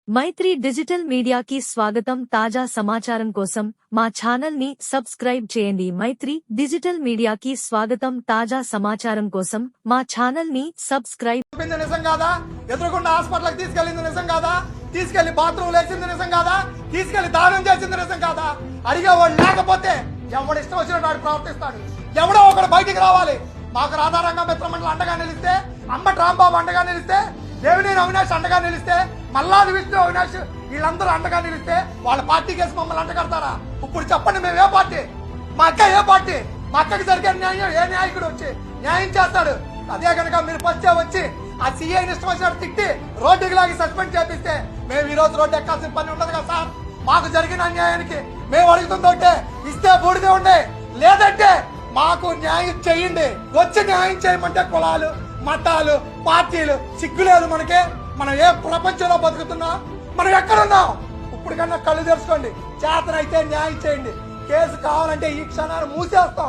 మైత్రి digital మీడియాకి స్వాగతం. తాజా సమాచారం కోసం మా ఛానల్ ని సబ్స్క్రైబ్ చేయండి. మైత్రి డిజిటల్ మీడియాకి స్వాగతం. తాజా సమాచారం కోసం మా ఛానల్ ని సబ్స్క్రైబ్. నిజం కాదా? ఎదురుకుండా హాస్పిటల్ తీసుకెళ్లింది నిజం కాదా? తీసుకెళ్లి బాత్రూమ్ లేచింది నిజం కాదా? తీసుకెళ్లి దానం చేసింది నిజం కాదా? అడిగేవాడు లేకపోతే ఎవడు ఇష్టం వచ్చినట్టు వాడు ప్రవర్తిస్తాడు. ఎవడో ఒకడు బయటికి రావాలి. మాకు రాధారంగ మిత్రమండలి అండగా నిలిస్తే, అంబటి రాంబాబు అండగా నిలిస్తే, దేవినేని అవినాష్ అండగా నిలిస్తే, మల్లాది విష్ణు అవినాష్ వీళ్ళందరూ అండగా నిలిస్తే వాళ్ళ పార్టీ కేసు మమ్మల్ని అంటగడతారా? ఇప్పుడు చెప్పండి, మేము ఏ పార్టీ? మా అక్క ఏ పార్టీ? మా అక్కకి జరిగే న్యాయం ఏ నాయకుడు వచ్చి న్యాయం చేస్తాడు? అదే కనుక మీరు ఫస్ట్ వచ్చి ఆ సీఐని ఇష్టం వచ్చినట్టు తిట్టి రోడ్డుకి లాగి సస్పెండ్ చేపిస్తే మేము ఈ రోజు రోడ్డు ఎక్కాల్సిన పని ఉండదు కదా సార్. మాకు జరిగిన అన్యాయానికి మేము అడుగుతుందంటే ఇస్తే బూడిదే ఉండే, లేదంటే మాకు న్యాయం చేయండి. వచ్చి న్యాయం చేయమంటే కులాలు, మతాలు, పార్టీలు సిగ్గులేదు మనకే. మనం ఏ ప్రపంచంలో బతుకుతున్నాం? మనం ఎక్కడున్నాం? ఇప్పుడు కన్నా కళ్ళు తెరుచుకోండి. చేతనైతే న్యాయం చేయండి. కేసు కావాలంటే ఈ క్షణాన్ని మూసేస్తాం.